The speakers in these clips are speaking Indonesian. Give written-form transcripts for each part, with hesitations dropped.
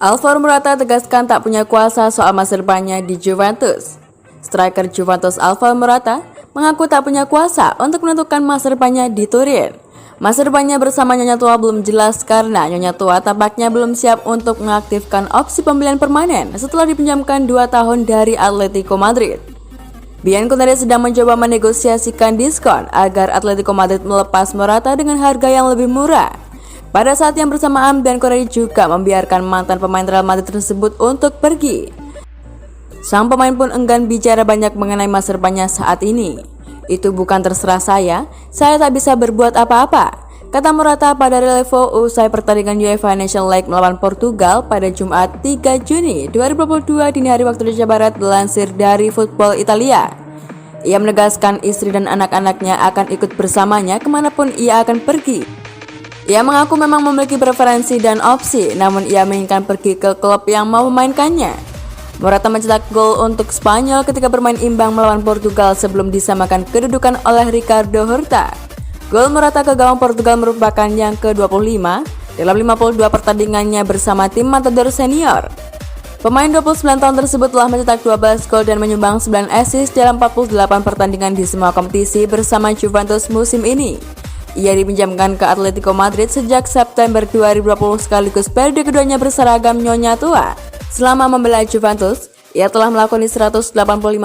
Alvaro Morata tegaskan tak punya kuasa soal masa depannya di Juventus. Striker Juventus Alvaro Morata mengaku tak punya kuasa untuk menentukan masa depannya di Turin. Masa depannya bersama Nyonya Tua belum jelas karena Nyonya Tua tampaknya belum siap untuk mengaktifkan opsi pembelian permanen setelah dipinjamkan 2 tahun dari Atletico Madrid. Bianconeri sedang mencoba menegosiasikan diskon agar Atletico Madrid melepas Morata dengan harga yang lebih murah. Pada saat yang bersamaan, Bianconeri juga membiarkan mantan pemain Real Madrid tersebut untuk pergi. Sang pemain pun enggan bicara banyak mengenai masa depannya saat ini. Itu bukan terserah saya tak bisa berbuat apa-apa, kata Morata pada relevo usai pertandingan UEFA Nations League melawan Portugal pada Jumat 3 Juni 2022 dini hari waktu Indonesia Barat, dilansir dari Football Italia. Ia menegaskan istri dan anak-anaknya akan ikut bersamanya kemanapun ia akan pergi. Ia mengaku memang memiliki preferensi dan opsi, namun ia menginginkan pergi ke klub yang mau memainkannya. Morata mencetak gol untuk Spanyol ketika bermain imbang melawan Portugal sebelum disamakan kedudukan oleh Ricardo Horta. Gol Morata ke gawang Portugal merupakan yang ke-25 dalam 52 pertandingannya bersama tim Matador Senior. Pemain 29 tahun tersebut telah mencetak 12 gol dan menyumbang 9 assist dalam 48 pertandingan di semua kompetisi bersama Juventus musim ini. Ia dipinjamkan ke Atletico Madrid sejak September 2020 sekaligus periode keduanya berseragam Nyonya Tua. Selama membela Juventus, ia telah melakoni 185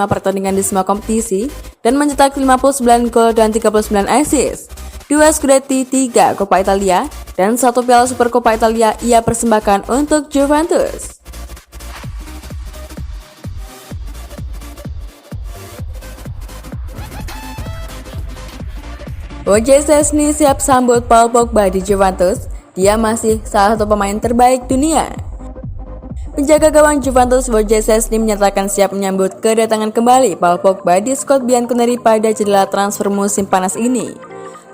pertandingan di semua kompetisi dan mencetak 59 gol dan 39 assist. 2 Scudetti, 3 Coppa Italia, dan 1 Piala Supercoppa Italia ia persembahkan untuk Juventus. Wojciech Szczęsny siap sambut Paul Pogba di Juventus. Dia masih salah satu pemain terbaik dunia. Penjaga gawang Juventus Wojciech Szczęsny menyatakan siap menyambut kedatangan kembali Paul Pogba di skuad Bianconeri pada jendela transfer musim panas ini.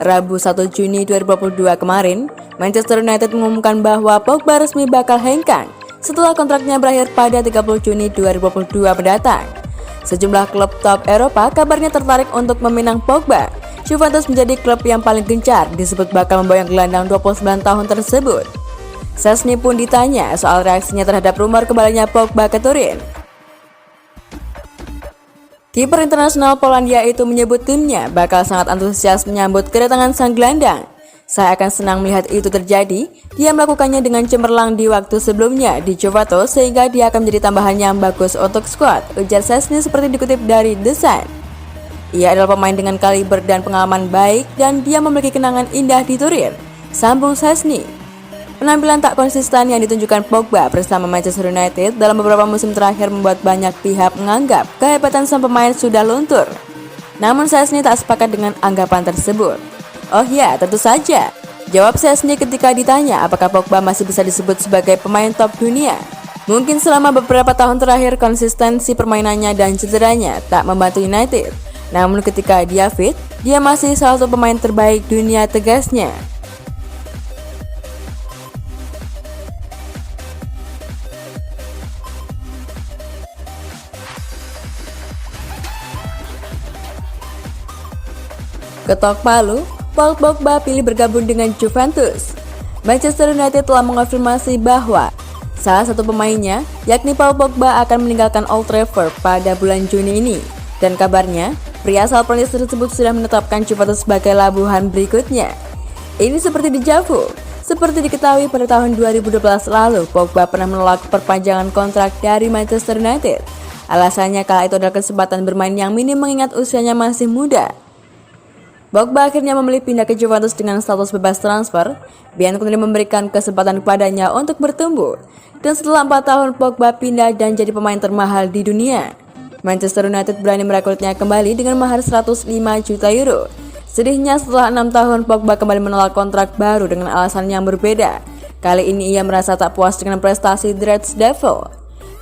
Rabu 1 Juni 2022 kemarin, Manchester United mengumumkan bahwa Pogba resmi bakal hengkang setelah kontraknya berakhir pada 30 Juni 2022 mendatang. Sejumlah klub top Eropa kabarnya tertarik untuk meminang Pogba. Juventus menjadi klub yang paling gencar disebut bakal memboyong gelandang 29 tahun tersebut. Szczęsny pun ditanya soal reaksinya terhadap rumor kembalinya Pogba ke Turin. Kiper internasional Polandia itu menyebut timnya bakal sangat antusias menyambut kedatangan sang gelandang. Saya akan senang melihat itu terjadi. Dia melakukannya dengan cemerlang di waktu sebelumnya di Juventus sehingga dia akan menjadi tambahan yang bagus untuk skuad, ujar Szczęsny seperti dikutip dari The Sun. Ia adalah pemain dengan kaliber dan pengalaman baik dan dia memiliki kenangan indah di Turin, sambung Szczęsny. Penampilan tak konsisten yang ditunjukkan Pogba bersama Manchester United dalam beberapa musim terakhir membuat banyak pihak menganggap kehebatan sang pemain sudah luntur. Namun Szczęsny tak sepakat dengan anggapan tersebut. Oh ya, tentu saja, jawab Szczęsny ketika ditanya apakah Pogba masih bisa disebut sebagai pemain top dunia. Mungkin selama beberapa tahun terakhir konsistensi permainannya dan cederanya tak membantu United. Namun ketika dia fit, dia masih salah satu pemain terbaik dunia, tegasnya. Ketok palu, Paul Pogba pilih bergabung dengan Juventus. Manchester United telah mengonfirmasi bahwa salah satu pemainnya, yakni Paul Pogba, akan meninggalkan Old Trafford pada bulan Juni ini. Dan kabarnya, pria asal Prancis tersebut sudah menetapkan Juventus sebagai labuhan berikutnya. Ini seperti dejavu. Seperti diketahui pada tahun 2012 lalu, Pogba pernah menolak perpanjangan kontrak dari Manchester United. Alasannya kala itu adalah kesempatan bermain yang minim mengingat usianya masih muda. Pogba akhirnya memilih pindah ke Juventus dengan status bebas transfer. Bianconeri memberikan kesempatan kepadanya untuk bertumbuh. Dan setelah 4 tahun Pogba pindah dan jadi pemain termahal di dunia. Manchester United berani merekrutnya kembali dengan mahar 105 juta euro. Sedihnya setelah 6 tahun Pogba kembali menolak kontrak baru dengan alasan yang berbeda. Kali ini ia merasa tak puas dengan prestasi The Red Devils.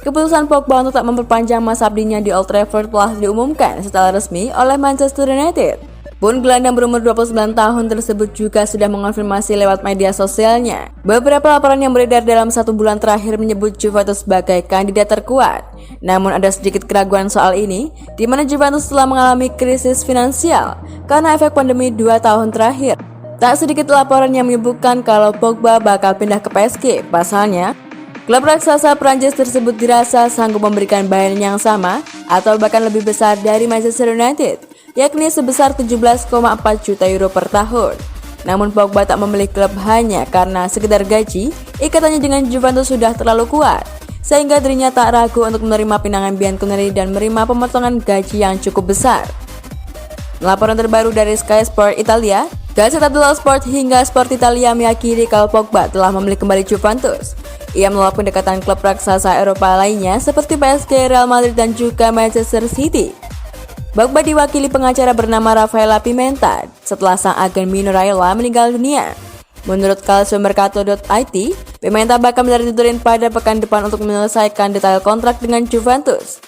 Keputusan Pogba untuk tak memperpanjang masa abdinya di Old Trafford telah diumumkan secara resmi oleh Manchester United. Pun gelandang berumur 29 tahun tersebut juga sudah mengonfirmasi lewat media sosialnya. Beberapa laporan yang beredar dalam 1 bulan terakhir menyebut Juventus sebagai kandidat terkuat. Namun ada sedikit keraguan soal ini, di mana Juventus telah mengalami krisis finansial karena efek pandemi 2 tahun terakhir. Tak sedikit laporan yang menyebutkan kalau Pogba bakal pindah ke PSG. Pasalnya, Klub raksasa Prancis tersebut dirasa sanggup memberikan bayaran yang sama atau bahkan lebih besar dari Manchester United, yakni sebesar 17,4 juta euro per tahun. Namun Pogba tak memilih klub hanya karena sekedar gaji. Ikatannya dengan Juventus sudah terlalu kuat, sehingga dirinya tak ragu untuk menerima pinangan Bianconeri dan menerima pemotongan gaji yang cukup besar. Laporan terbaru dari Sky Sport Italia, Gazzetta dello Sport hingga Sport Italia meyakini kalau Pogba telah memilih kembali Juventus. Ia menolak pendekatan klub raksasa Eropa lainnya seperti PSG, Real Madrid, dan juga Manchester City. Pogba diwakili pengacara bernama Rafaela Pimenta setelah sang agen Mino Raiola meninggal dunia. Menurut calciomercato.it, Pimenta bakal mendarat di Turin pada pekan depan untuk menyelesaikan detail kontrak dengan Juventus.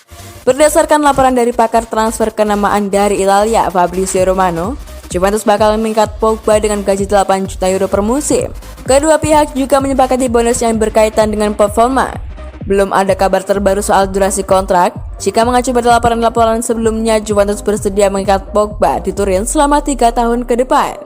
Berdasarkan laporan dari pakar transfer kenamaan dari Italia, Fabrizio Romano, Juventus bakal mengikat Pogba dengan gaji 8 juta euro per musim. Kedua pihak juga menyepakati bonus yang berkaitan dengan performa. Belum ada kabar terbaru soal durasi kontrak. Jika mengacu pada laporan-laporan sebelumnya, Juventus bersedia mengikat Pogba di Turin selama 3 tahun ke depan.